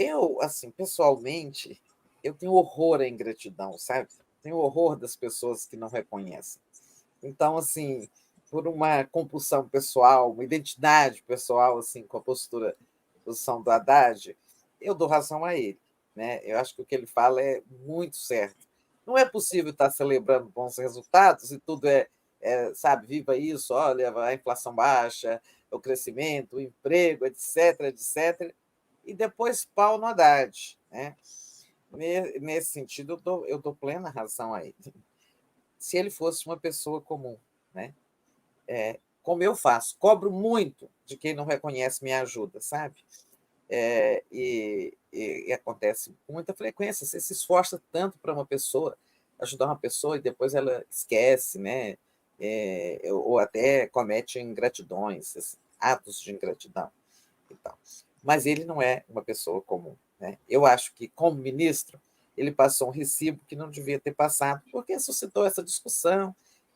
Eu, assim, pessoalmente, eu tenho horror à ingratidão, sabe? Tenho horror das pessoas que não reconhecem. Então, assim, por uma compulsão pessoal, uma identidade pessoal, assim, com a posição do Haddad, eu dou razão a ele, né? Eu acho que o que ele fala é muito certo. Não é possível estar celebrando bons resultados e tudo sabe, viva isso, olha, a inflação baixa, o crescimento, o emprego, etc, etc, e depois pau no Haddad, né? Nesse sentido, eu dou plena razão a ele. Se ele fosse uma pessoa comum, né? Como eu faço, cobro muito de quem não reconhece minha ajuda, sabe? E acontece com muita frequência. Você se esforça tanto para uma pessoa, ajudar uma pessoa, e depois ela esquece, né? Ou até comete ingratidões, atos de ingratidão e tal. Mas ele não é uma pessoa comum, né? Eu acho que, como ministro, ele passou um recibo que não devia ter passado, porque suscitou essa discussão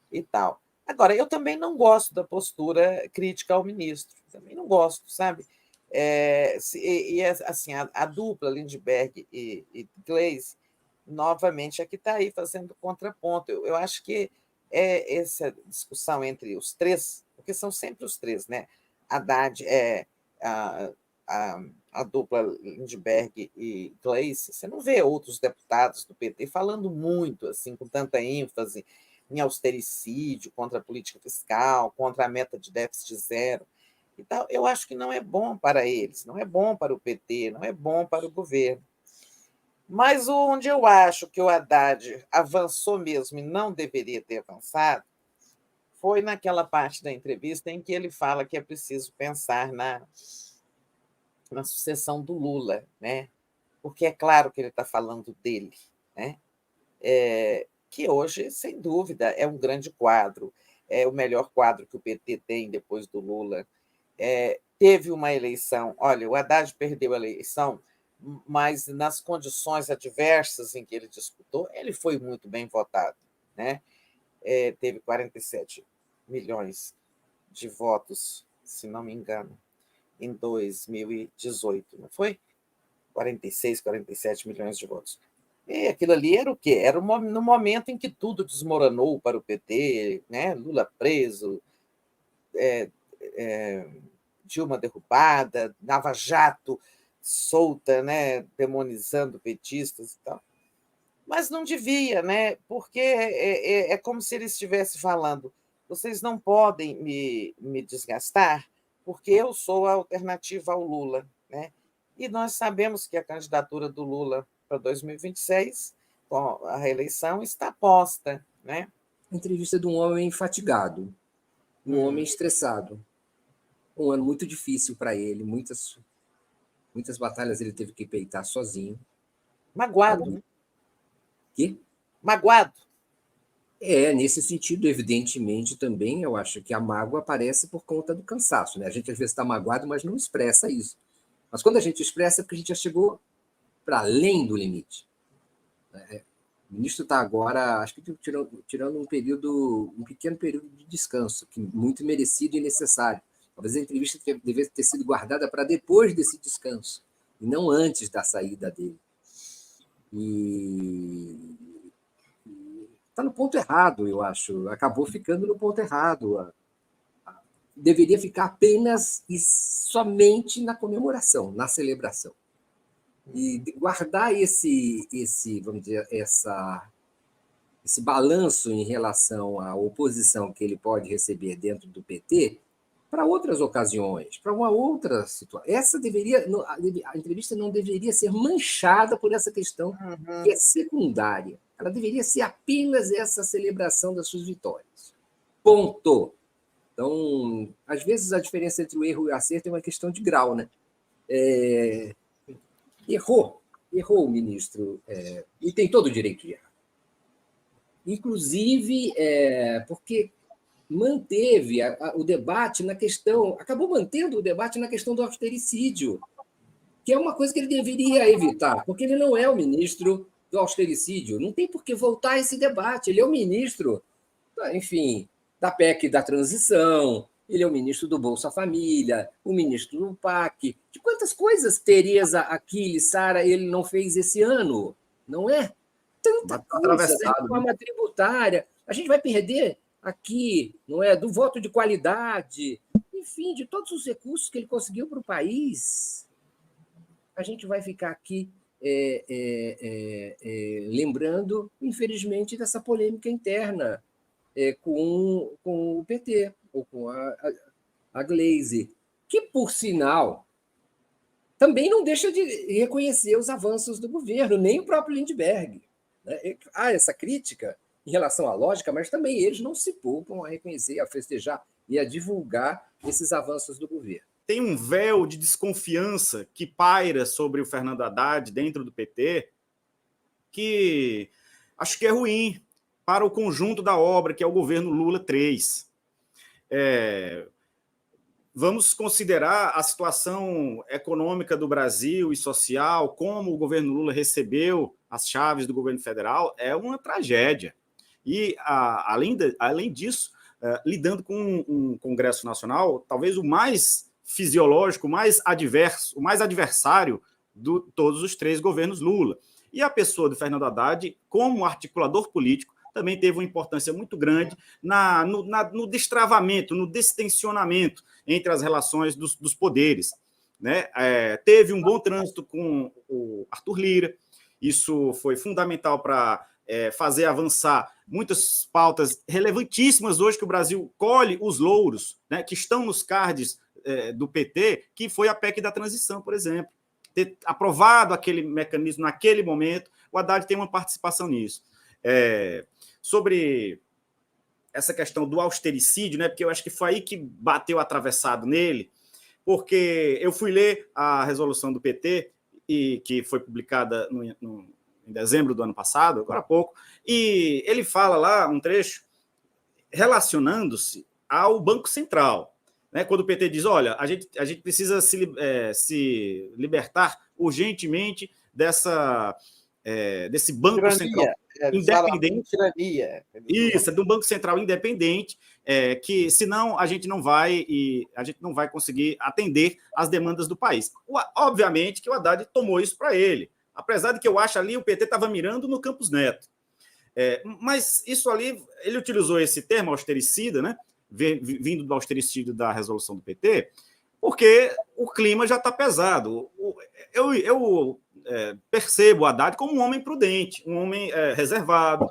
e tal. Agora, eu também não gosto da postura crítica ao ministro, também não gosto, sabe? Assim, a dupla Lindbergh e Gleisi, novamente, é que está aí fazendo contraponto. Eu acho que essa discussão entre os três, porque são sempre os três, né? Haddad, a, a dupla Lindbergh e Gleisi, você não vê outros deputados do PT falando muito, assim, com tanta ênfase em austericídio, contra a política fiscal, contra a meta de déficit zero. Então, eu acho que não é bom para eles, não é bom para o PT, não é bom para o governo. Mas onde eu acho que o Haddad avançou mesmo e não deveria ter avançado foi naquela parte da entrevista em que ele fala que é preciso pensar na sucessão do Lula, né? Porque é claro que ele está falando dele, né? Que hoje, sem dúvida, é um grande quadro, é o melhor quadro que o PT tem depois do Lula. Teve uma eleição, olha, o Haddad perdeu a eleição, mas nas condições adversas em que ele disputou, ele foi muito bem votado, né? Teve 47 milhões de votos, se não me engano, em 2018, não foi? 46, 47 milhões de votos. E aquilo ali era o quê? Era no momento em que tudo desmoronou para o PT, né? Lula preso, é, é, Dilma derrubada, Lava Jato solta, né? Demonizando petistas e tal. Mas não devia, né? Porque é como se ele estivesse falando: vocês não podem me desgastar, porque eu sou a alternativa ao Lula, né? E nós sabemos que a candidatura do Lula para 2026, com a reeleição, está posta, né? Entrevista de um homem fatigado, um homem estressado. Um ano muito difícil para ele, muitas batalhas ele teve que peitar sozinho. Magoado, né? Que? Magoado. Nesse sentido, evidentemente, também eu acho que a mágoa aparece por conta do cansaço, né? A gente às vezes está magoado, mas não expressa isso. Mas quando a gente expressa é porque a gente já chegou para além do limite. O ministro está agora, acho que tirando um pequeno período de descanso, que muito merecido e necessário. Talvez a entrevista devesse ter sido guardada para depois desse descanso, e não antes da saída dele. E está no ponto errado, eu acho. Acabou ficando no ponto errado. Deveria ficar apenas e somente na comemoração, na celebração. E guardar vamos dizer, esse balanço em relação à oposição que ele pode receber dentro do PT para outras ocasiões, para uma outra situação. A entrevista não deveria ser manchada por essa questão que é secundária. Ela deveria ser apenas essa celebração das suas vitórias. Ponto. Então, às vezes a diferença entre o erro e o acerto é uma questão de grau, né? Errou o ministro, e tem todo o direito de errar. Inclusive, porque manteve o debate na questão, acabou mantendo o debate na questão do austericídio, que é uma coisa que ele deveria evitar, porque ele não é o ministro do austericídio, não tem por que voltar a esse debate, ele é o ministro, enfim, da PEC da transição, ele é o ministro do Bolsa Família, o ministro do PAC. De quantas coisas Tereza, Aquiles, Sara, ele não fez esse ano? Não é? Tanta coisa, né? Reforma tributária. A gente vai perder aqui, não é? Do voto de qualidade, enfim, de todos os recursos que ele conseguiu para o país. A gente vai ficar aqui lembrando, infelizmente, dessa polêmica interna com o PT, ou com a Glaze, que, por sinal, também não deixa de reconhecer os avanços do governo, nem o próprio Lindbergh. Né? Há essa crítica em relação à lógica, mas também eles não se poupam a reconhecer, a festejar e a divulgar esses avanços do governo. Tem um véu de desconfiança que paira sobre o Fernando Haddad dentro do PT, que acho que é ruim para o conjunto da obra, que é o governo Lula III. Vamos considerar a situação econômica do Brasil e social, como o governo Lula recebeu as chaves do governo federal, é uma tragédia. E, além disso, lidando com um Congresso Nacional, talvez o mais fisiológico, o mais adverso, o mais adversário de todos os 3 governos Lula. E a pessoa do Fernando Haddad, como articulador político, também teve uma importância muito grande no destravamento, no distensionamento entre as relações dos poderes. Né? Teve um bom trânsito com o Arthur Lira, isso foi fundamental para fazer avançar muitas pautas relevantíssimas hoje que o Brasil colhe os louros, né, que estão nos cards do PT, que foi a PEC da transição, por exemplo. Ter aprovado aquele mecanismo naquele momento, o Haddad tem uma participação nisso. Sobre essa questão do austericídio, né, porque eu acho que foi aí que bateu atravessado nele, porque eu fui ler a resolução do PT, que foi publicada em dezembro do ano passado, agora há pouco, e ele fala lá um trecho relacionando-se ao Banco Central. Né, quando o PT diz, olha, a gente precisa se libertar urgentemente desse Banco Central independente. Isso, de um Banco Central independente, que senão a gente não vai conseguir atender às demandas do país. Obviamente que o Haddad tomou isso para ele, apesar de que eu acho ali o PT estava mirando no Campos Neto. Mas isso ali, ele utilizou esse termo austericida, né? Vindo do austericídio da resolução do PT, porque o clima já está pesado. Eu percebo o Haddad como um homem prudente, um homem reservado.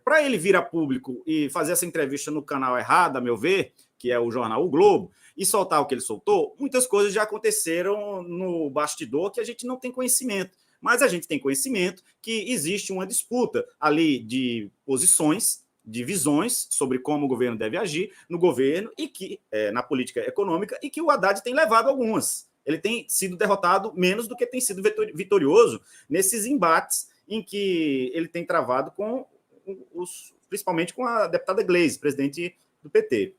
Para ele vir a público e fazer essa entrevista no canal errado, a meu ver, que é o jornal O Globo, e soltar o que ele soltou, muitas coisas já aconteceram no bastidor que a gente não tem conhecimento. Mas a gente tem conhecimento que existe uma disputa ali de posições, de visões sobre como o governo deve agir no governo e que na política econômica, e que o Haddad tem levado algumas. Ele tem sido derrotado menos do que tem sido vitorioso nesses embates em que ele tem travado principalmente com a deputada Glaze, presidente do PT.